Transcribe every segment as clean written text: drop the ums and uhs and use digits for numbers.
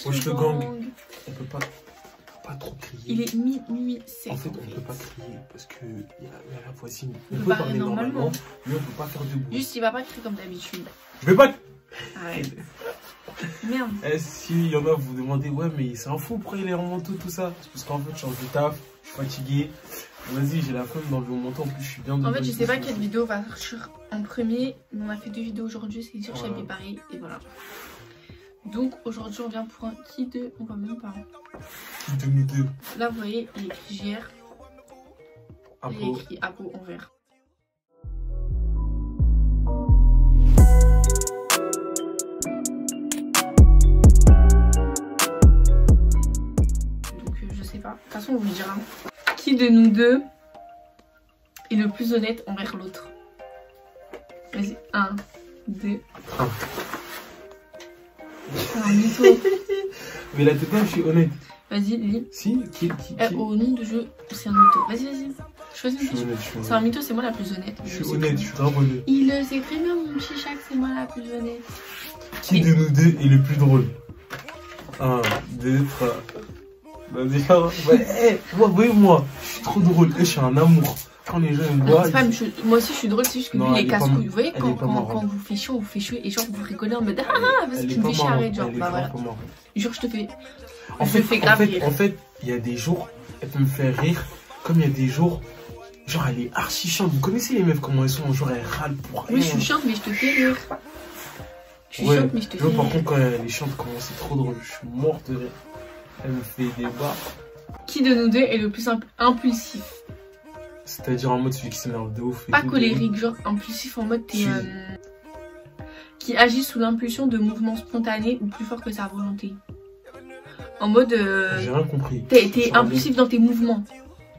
Wesh le gang. On peut pas trop crier. Il est minuit 7. En fait, on peut pas crier parce que y a la voisine. On peut peut parler parler normalement, mais on peut pas faire de bruit. Juste, il va pas crier comme d'habitude. Je vais pas. Arrête. Merde. Eh, si y en a, vous vous demandez, ouais, mais c'est un fou, pourquoi il est en manteau, tout ça? Parce qu'en fait, je change de taf, je suis fatigué. Vas-y, j'ai la flemme d'enlever mon manteau, en plus, je suis bien de En fait, je sais pas quelle vidéo va sortir en premier, mais on a fait 2 vidéos aujourd'hui, c'est sûr que j'ai préparé, et voilà. Donc, aujourd'hui, on vient pour un qui de. On va même pas. Qui de nous deux? Là, vous voyez, il est écrit GR. Il est écrit Abo en vert. Je sais pas. De toute façon, on vous dira. Qui de nous deux est le plus honnête envers l'autre? Vas-y, 1, 2. Un mytho. Mais là, t'es pas, je suis honnête. Vas-y, lis. Si, qui Au nom de jeu, c'est un mytho. Vas-y, vas-y. Choisis une question. C'est un mytho, c'est moi la plus honnête. Je suis honnête, je suis grave honnête. Il le sait très bien, mon petit chat, que c'est moi la plus honnête. Qui de nous deux est le plus drôle? 1, 2, 3. Vas-y, moi, je suis trop drôle, je suis un amour. Quand les gens me voient. Moi aussi, je suis drôle, c'est juste que lui, il est casse-couille. Vous voyez, quand vous fait chaud, on vous fait chaud et genre vous rigolez en mode ah, vas-y, tu me fais chier, arrête. Genre, bah voilà. Genre, je te fais. En fait, il y a des jours, elle peut me faire rire, comme il y a des jours, genre, elle est archi chiante. Vous connaissez les meufs, comment elles sont? Genre, elles râlent pour rien. Oui, je suis chiante, mais je te fais rire. Je suis chiante, mais je te fais rire. Par contre, quand elle est chiante, comment c'est trop drôle. Je suis morte de rire. Elle me fait des barres. Qui de nous deux est le plus impulsif? C'est-à-dire en mode celui qui s'énerve de ouf. Pas colérique, genre impulsif en mode t'es qui agit sous l'impulsion de mouvements spontanés ou plus fort que sa volonté. En mode j'ai rien compris. T'es impulsif dans tes mouvements.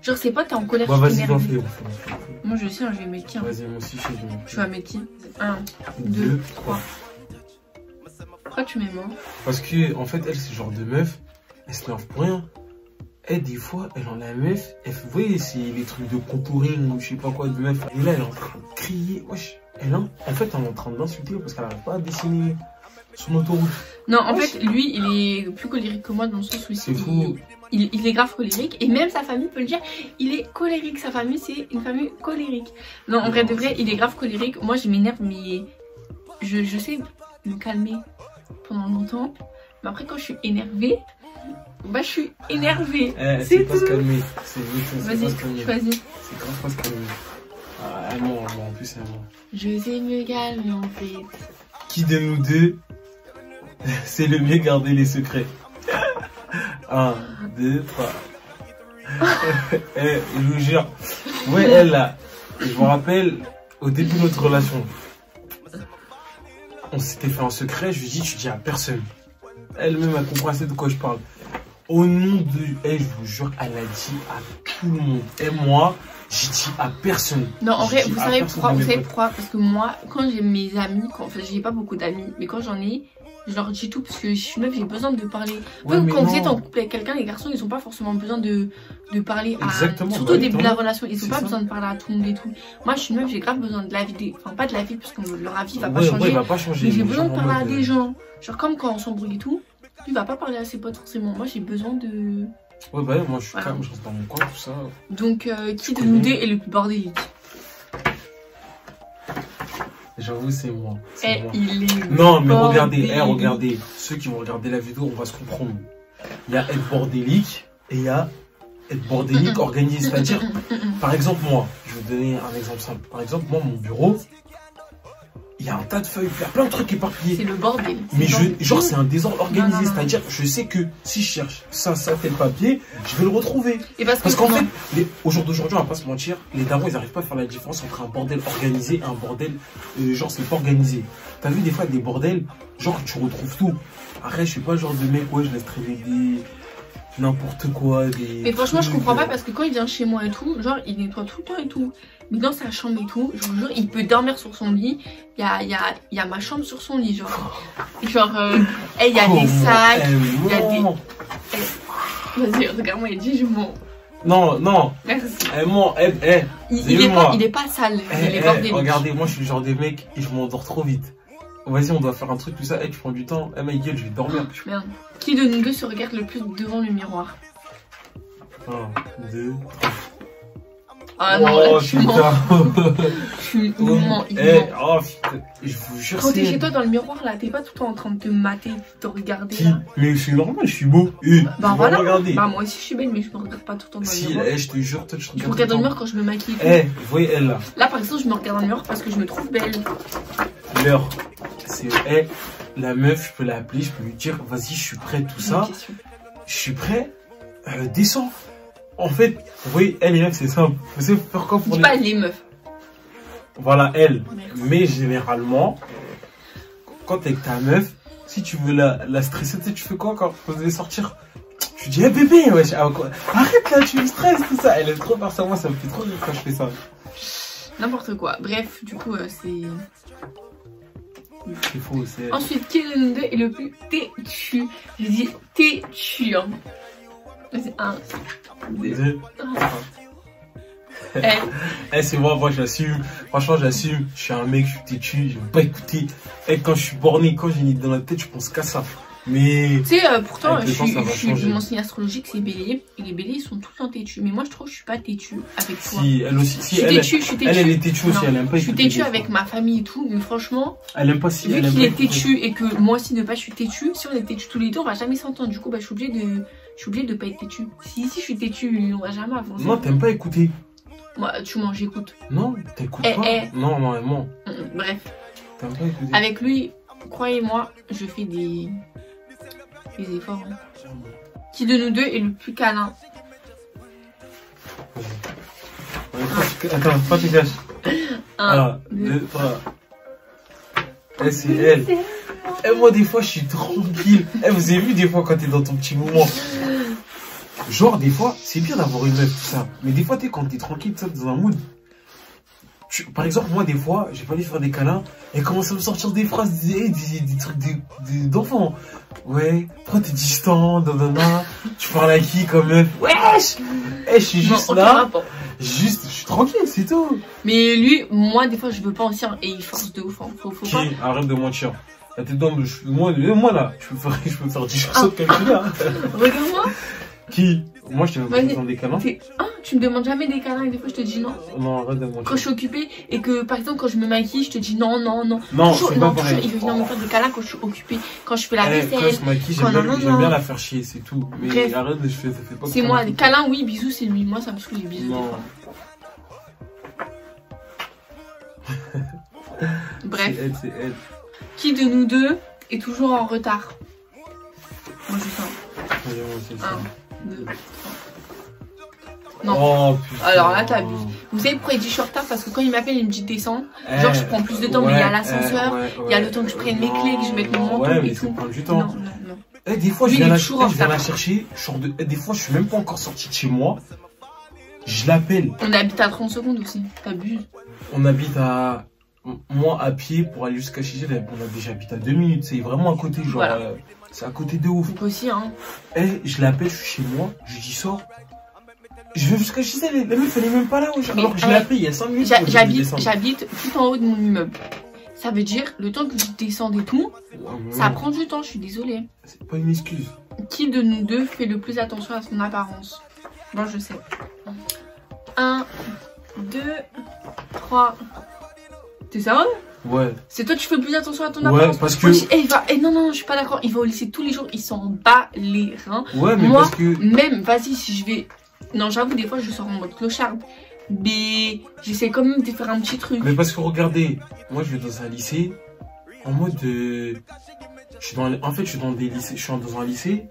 Genre c'est pas t'es en colère. Bah vas-y, on fait. Moi je sais, je vais mettre qui. Vas-y, moi aussi je vais. Tu vas mettre qui? 1, 2, 3. Pourquoi tu mets moi? Parce que en fait elle c'est le genre de meuf, elle se nerve pour rien. Et des fois, elle en a meuf, vous voyez, c'est les trucs de contouring ou je sais pas quoi de meuf. Et là, elle est en train de crier. Wesh, en fait, elle est en train de l'insulter parce qu'elle n'arrive pas à dessiner son autoroute. Non, en fait, lui, il est plus colérique que moi dans le sens où il est grave colérique. Et même sa famille peut le dire, il est colérique. Sa famille, c'est une famille colérique. Non, en vrai de vrai, il est grave colérique. Moi, je m'énerve, mais je sais me calmer pendant longtemps. Mais après, quand je suis énervée, bah je suis énervée. C'est pas se calmer. Vas-y, choisis. C'est grave pas se calmer. Elle ment, en plus elle ment. Je sais me calmer en fait. Qui de nous deux c'est le mieux garder les secrets? 1, 2, 3. Je vous jure. Ouais, elle là. Je me rappelle au début de notre relation. On s'était fait un secret, je lui ai dit tu dis à personne. Elle-même a compris assez de quoi je parle. Au nom de elle, je vous jure, elle a dit à tout le monde. Et moi, j'ai dit à personne. Non, en vrai, vous savez pourquoi? Parce que moi, quand j'ai mes amis, enfin, j'ai pas beaucoup d'amis, mais quand j'en ai, je leur dis tout parce que je suis meuf, j'ai besoin de parler. Ouais, quand vous êtes en couple avec quelqu'un, les garçons, ils ont pas forcément besoin de parler à. Surtout au début de la relation, ils ont pas besoin de parler à tout le monde et tout. Moi, je suis meuf, j'ai grave besoin de la vie, enfin, pas de la vie, parce que leur avis va pas changer. Va pas changer. Mais j'ai besoin de parler à des gens. Genre, comme quand on s'embrouille et tout. Il va pas parler à ses potes forcément. Moi j'ai besoin de. Ouais, bah moi je suis calme, je reste dans mon coin, tout ça. Donc, qui de nous deux est le plus bordélique? J'avoue, c'est moi. Il est. Non, mais regardez, ceux qui vont regarder la vidéo, on va se comprendre. Il y a être bordélique et il y a être bordélique organisé. C'est-à-dire, par exemple, moi, je vais vous donner un exemple simple. Par exemple, moi, mon bureau. Il y a un tas de feuilles, il y a plein de trucs éparpillés. C'est le bordel. Mais genre c'est un désordre organisé, c'est-à-dire je sais que si je cherche ça, tel papier, je vais le retrouver. Et parce qu'en fait, au jour d'aujourd'hui, on va pas se mentir, les darons ils n'arrivent pas à faire la différence entre un bordel organisé et un bordel genre c'est pas organisé. T'as vu des fois des bordels, genre tu retrouves tout. Après je suis pas le genre de mec, ouais je laisse traîner des... n'importe quoi, Mais franchement je comprends pas parce que quand il vient chez moi et tout, genre il nettoie tout le temps et tout. Mais dans sa chambre et tout, je vous jure, il peut dormir sur son lit. Il y a ma chambre sur son lit, genre. Il y a des sacs, il y a des... Vas-y, regarde-moi, il dit je mens. Non. Merci. Il est pas sale, il est bordélique. Regardez, moi je suis le genre de mec et je m'endors trop vite. vas-y, on doit faire un truc, tout ça. Tu prends du temps. My gueule, je vais dormir. Merde. Qui de nous deux se regarde le plus devant le miroir? 1, 2, 3. Ah non, là, tu mens. Tu mens, il ment. Oh putain, je vous jure. Quand t'es chez toi dans le miroir, là, t'es pas tout le temps en train de te mater, de te regarder. Qui? Mais c'est normal, je suis beau. Bah voilà. Regarder. Bah moi aussi je suis belle, mais je me regarde pas tout le temps dans le miroir. Je te jure, toi, je me regarde dans le miroir quand je me maquille. Vous voyez elle là. Là par exemple, je me regarde dans le miroir parce que je me trouve belle. L'heure, c'est la meuf, je peux l'appeler, je peux lui dire, vas-y, je suis prêt, tout ça. Je suis prêt, descends. En fait, vous voyez, elle et elle, c'est simple. Vous savez pourquoi pour pas les meufs. Voilà, elle. Merci. Mais généralement, quand t'es avec ta meuf, si tu veux la stresser, tu fais quoi quand vous allez sortir? Tu dis, bébé, wesh, arrête là, tu me stresses, tout ça. Elle est trop par ça, moi, ça me fait trop rire quand je fais ça. N'importe quoi. Bref, du coup, c'est... C'est faux, c'est... Ensuite, qui de nous deux est le plus têtu? Je dis têtu, hein. C'est 1, 2, 3. C'est moi j'assume. Franchement, j'assume. Je suis un mec, je suis têtu, je veux pas écouter. Quand je suis borné, quand j'ai une idée dans la tête, je pense qu'à ça. Mais. Tu sais, pourtant, mon signe astrologique, c'est bélier. Et les béliers, ils sont tout le temps têtus. Mais moi, je trouve que je suis pas têtu avec toi. Si, elle aussi. Si, je suis têtu. Elle est têtue aussi, elle aime pas. Je suis têtu avec ma famille et tout. Mais franchement. Elle aime pas si. Vu qu'il est têtu et que moi aussi, de pas, je suis têtu. Si on est têtu tous les deux, on va jamais s'entendre. Du coup, bah, je suis obligée de pas être têtu. Si je suis têtu, on va jamais avancer. Non, t'aimes pas écouter. Moi, tu mens, j'écoute. Non, t'écoutes pas. Non, elle ment. Bref. T'aimes pas écouter. Avec lui, croyez-moi, je fais des efforts. Hein. Qui de nous deux est le plus câlin? Attends, pas te gâches. 1, 2, 3. C'est elle. Moi, des fois, je suis tranquille. Vous avez vu, des fois, quand t'es dans ton petit moment. Genre, des fois, c'est bien d'avoir une meuf, tout ça. Mais des fois, quand t'es tranquille, ça, dans un mood. Par exemple, moi, des fois, j'ai pas envie de faire des câlins. Elle commence à me sortir des phrases, des trucs d'enfants. Ouais, pourquoi t'es distant, tu parles à qui, quand même? Wesh! Je suis juste là. Je suis tranquille, c'est tout. Mais lui, moi, des fois, je veux pas aussi, hein, et il force de ouf. Hein. Faut pas. Arrête de mentir. La tête d'homme, moi, là, je peux faire 10 chansons de quelqu'un là. Regarde-moi. Qui? Moi, je te demande des câlins. Tu me demandes jamais des câlins et des fois je te dis non. Non, arrête de mentir. Quand je suis occupée et que par exemple quand je me maquille, je te dis non. Non, toujours, c'est pas pareil. Il veut venir me faire des câlins quand je suis occupée. Quand je fais la vaisselle. Quand je me maquille, j'aime bien la faire chier, c'est tout. Mais bref, arrête, je fais pas. C'est moi, les câlins, oui, bisous, c'est lui. Moi, ça me saoule les bisous des fois. Bref. C'est elle. Qui de nous deux est toujours en retard? Moi, je sens. 1, 2, 3. Non. Oh, putain. Alors là, t'abuses. Vous savez pourquoi il dit je suis en retard? Parce que quand il m'appelle, il me dit descends. Genre, je prends plus de temps, mais il y a l'ascenseur, il y a le temps que je prenne mes clés, que je mette mon manteau et tout. Prend du temps. Non. Des fois, je viens la chercher. Des fois, je suis même pas encore sorti de chez moi. Je l'appelle. On habite à 30 secondes aussi. T'abuses. On habite à. Moi, à pied, pour aller jusqu'à chez elle, j'habite à 2 minutes. C'est vraiment à côté, genre. Voilà. C'est à côté de ouf. Donc aussi, hein. Je l'appelle, je suis chez moi, je lui dis sors. Je vais jusqu'à chez elle, la meuf elle est même pas là. Alors que je l'ai appelé il y a 5 minutes. J'habite tout en haut de mon immeuble. Ça veut dire, le temps que je descende et tout, ça prend du temps, je suis désolée. C'est pas une excuse. Qui de nous deux fait le plus attention à son apparence? Bon, je sais. 1, 2, 3. T'es sérieux? Ouais. C'est toi qui fais le plus attention à ton apparence? Ouais, parce que... non, je suis pas d'accord. Il va au lycée tous les jours, il s'en bat les reins. Ouais, mais moi, parce que... même, vas-y, si je vais... Non, j'avoue, des fois, je sors en mode clocharde. Mais j'essaie quand même de faire un petit truc. Mais parce que, regardez, moi, je vais dans un lycée, en mode... En fait, je suis dans des lycées. Je suis dans un lycée.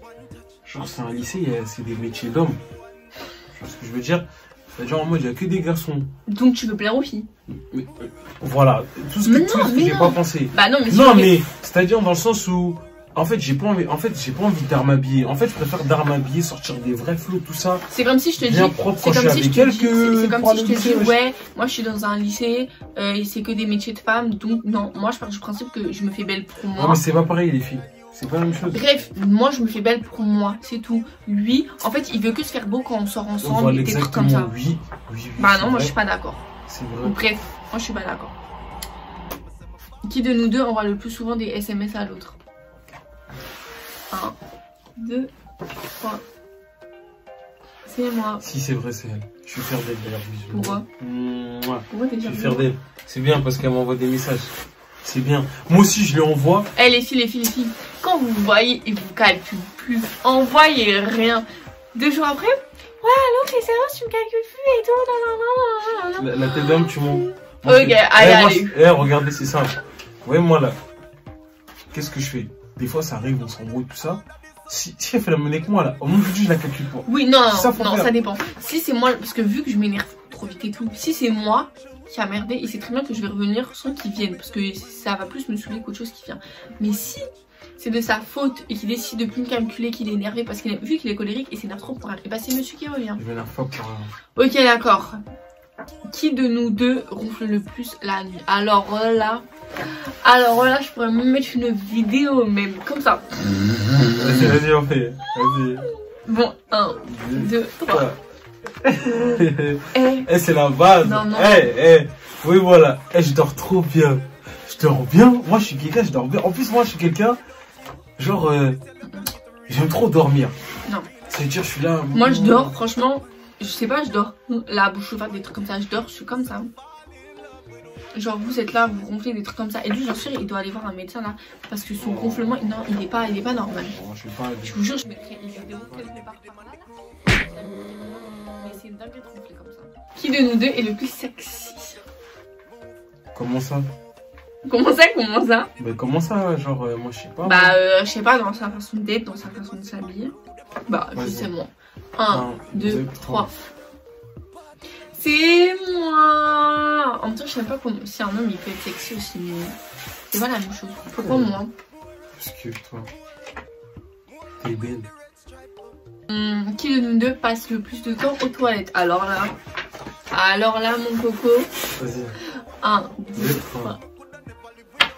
Genre, c'est un lycée, c'est des métiers d'hommes. Tu vois ce que je veux dire? C'est-à-dire, en mode, il n'y a que des garçons. Donc, tu veux plaire aux filles? Mais, voilà, tout ce que j'ai pas pensé. Bah non, mais c'est-à-dire dans le sens où, en fait, j'ai pas envie d'art m'habiller. En fait, je préfère d'art m'habiller, sortir des vrais flots, tout ça. C'est comme si je te dis, ouais, moi je suis dans un lycée, et c'est que des métiers de femmes, donc non, moi je pars du principe que je me fais belle pour moi. Non, mais c'est pas pareil, les filles. C'est pas la même chose. Bref, moi je me fais belle pour moi, c'est tout. Lui, en fait, il veut que se faire beau quand on sort ensemble et des trucs comme ça. Oui. Bah non, moi je suis pas d'accord. C'est vrai. Bref, moi je suis pas d'accord. Qui de nous deux envoie le plus souvent des SMS à l'autre? 1, 2, 3. C'est moi. Si c'est vrai, c'est elle. Je suis fier d'elle d'ailleurs. Pourquoi? Pourquoi t'es fier? Je suis fier d'elle. C'est bien parce qu'elle m'envoie des messages. C'est bien. Moi aussi, je lui envoie. Eh les filles. Quand vous voyez, ils vous calculent plus. Envoyez rien. 2 jours après, ouais, allô, c'est vrai, tu me calcules plus et tout. La tête d'homme, tu m'en. Ok, allez. Regardez, c'est simple. Vous voyez, moi là, qu'est-ce que je fais? Des fois, ça arrive, on s'embrouille, tout ça. Si elle fait la monnaie avec moi là, au moins je la calcule pas. Oui, non, ça dépend. Si c'est moi, parce que vu que je m'énerve trop vite et tout, si c'est moi qui a merdé, il sait très bien que je vais revenir sans qu'il vienne, parce que ça va plus me saouler qu'autre chose qui vient. Mais si c'est de sa faute et qu'il décide de plus me calculer, qu'il est énervé parce qu'il vu qu'il est colérique et s'énerve trop pour rien, et bah c'est monsieur qui revient. Je m'énerve pas pour rien. Ok, d'accord. Qui de nous deux ronfle le plus la nuit? Alors là, je pourrais me mettre une vidéo même comme ça. Vas-y, on fait. Vas-y. Bon, 1, 2, 3. C'est la base. Non. Oui, voilà. Je dors trop bien. Je dors bien. Moi, je suis quelqu'un, je dors bien. En plus, moi, je suis quelqu'un, genre, j'aime trop dormir. Non. C'est-à-dire, je suis là. Moi, je dors, franchement. Je sais pas, je dors la bouche ouverte, des trucs comme ça. Je dors, je suis comme ça. Genre, vous êtes là, vous ronflez des trucs comme ça. Et lui, j'en suis sûr, il doit aller voir un médecin là. Parce que son ronflement, non, il est pas normal. Je vous jure, je mettrai une vidéo quelque part. Mais c'est une dingue de ronfler comme ça. Qui de nous deux est le plus sexy? Comment ça? Comment ça? Mais comment ça? Genre, moi, je sais pas. Je sais pas, dans sa façon d'être, dans sa façon de s'habiller. C'est moi. 1, 2, 3. C'est moi. En même temps, je sais pas si un homme il peut être sexy aussi, mais c'est pas la même chose. Pourquoi moi? Parce que toi, t'es belle. Qui de nous deux passe le plus de temps aux toilettes? Alors là, mon coco. Vas-y. 1, 2, 3.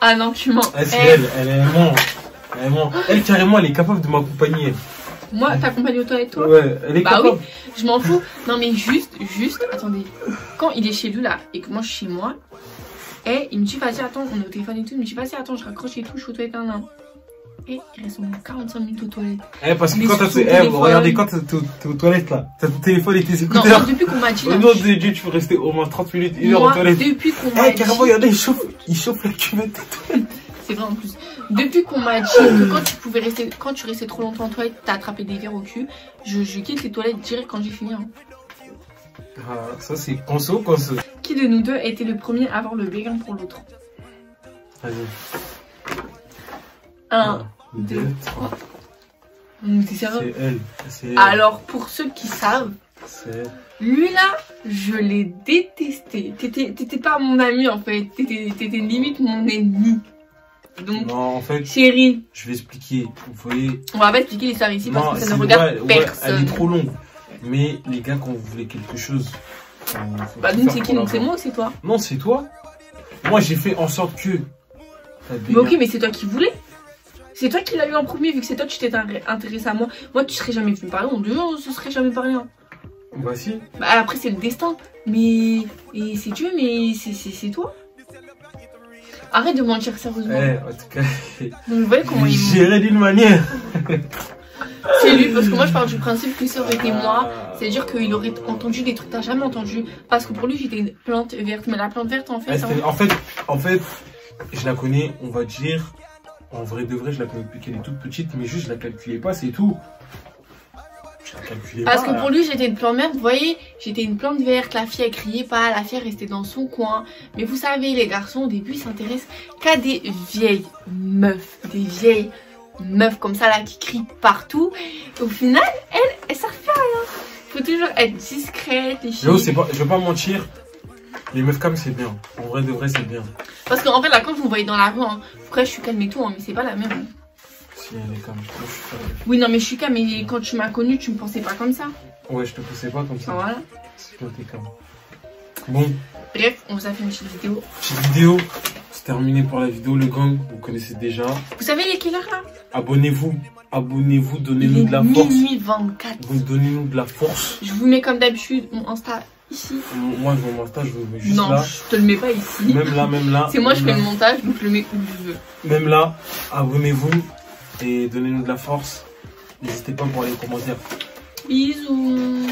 Ah non, tu mens. C'est elle est ment. Elle, carrément, elle est capable de m'accompagner. Moi, t'accompagnes aux toilettes, toi? Ouais, elle est capable. Oui, je m'en fous. Non, mais juste, attendez. Quand il est chez lui, là, et que moi, je suis chez moi, et il me dit, vas-y, attends, on est au téléphone et tout. Il me dit, vas-y, attends, je raccroche et tout, je suis aux toilettes, Et il reste au moins 45 minutes aux toilettes. Parce que quand regardez, quand t'es aux toilettes, là, t'as ton téléphone et tes écouteurs. Non, depuis qu'on m'a dit... Au nom de Dieu, tu peux rester au moins 30 minutes, 1 heure aux toilettes. Depuis qu'on m'a dit... Carrément, regardez, il chauffe la cuvette. C'est vrai en plus. Depuis qu'on m'a dit que quand tu restais trop longtemps en toilette, t'as attrapé des verres au cul, je quitte les toilettes direct quand j'ai fini. Ça c'est conso. Qui de nous deux a été le premier à avoir le béguin pour l'autre? Vas-y. 1, 2, 3. T'es sérieux? C'est elle. Alors pour ceux qui savent, lui là, je l'ai détesté. T'étais pas mon ami en fait, t'étais limite mon ennemi. Donc, non, en fait, chérie, je vais expliquer. Vous voyez, on va pas expliquer l'histoire ici parce que ça ne regarde personne. Elle est trop longue. Mais les gars, quand vous voulez quelque chose, donc c'est qui? Donc c'est moi ou c'est toi? Non, c'est toi. Moi, j'ai fait en sorte que. Mais ok, mais c'est toi qui voulais. C'est toi qui l'as eu en premier, vu que c'est toi qui t'es intéressé à moi. Moi, tu serais jamais venu parler. On se serait jamais parlé. Bah si. Après, c'est le destin. Mais c'est Dieu, mais c'est toi. Arrête de mentir sérieusement. En tout cas, vous voyez comment il gérait d'une manière. C'est lui, parce que moi je parle du principe que ça aurait été moi, c'est-à-dire qu'il aurait entendu des trucs que t'as jamais entendu. Parce que pour lui j'étais une plante verte, mais la plante verte en fait. En fait, je la connais, on va dire, en vrai de vrai, je la connais depuis qu'elle est toute petite, mais juste je la calculais pas, c'est tout. Parce que pour lui j'étais une plante verte, vous voyez, j'étais une plante verte, la fille elle criait pas, la fille elle restait dans son coin. Mais vous savez, les garçons au début ils s'intéressent qu'à des vieilles meufs, comme ça là qui crient partout. Au final, elles savent pas rien. Faut toujours être discrète, les filles. Je veux pas mentir, les meufs comme c'est bien, en vrai de vrai c'est bien. Parce qu'en fait là quand vous me voyez dans la rue, après je suis calme et tout, mais c'est pas la même. Si elle est calme, moi je suis calme. Oui non mais je suis calme, mais quand tu m'as connue, tu me pensais pas comme ça. Ouais, je te pensais pas comme ça. Voilà. C'est toi t'es calme. Bon. Bref, on vous a fait une petite vidéo. C'est terminé pour la vidéo, le gang, vous connaissez déjà. Vous savez les killers là? Abonnez-vous, donnez-nous de la force. Minuit 24. Donnez-nous de la force. Je vous mets comme d'habitude mon Insta ici. Moi, je veux mon montage, je veux juste non, là. Non, je te le mets pas ici. Même là. C'est moi, je fais le montage, donc je le mets où je veux. Même là, abonnez-vous et donnez-nous de la force. N'hésitez pas pour les commentaires. Bisous.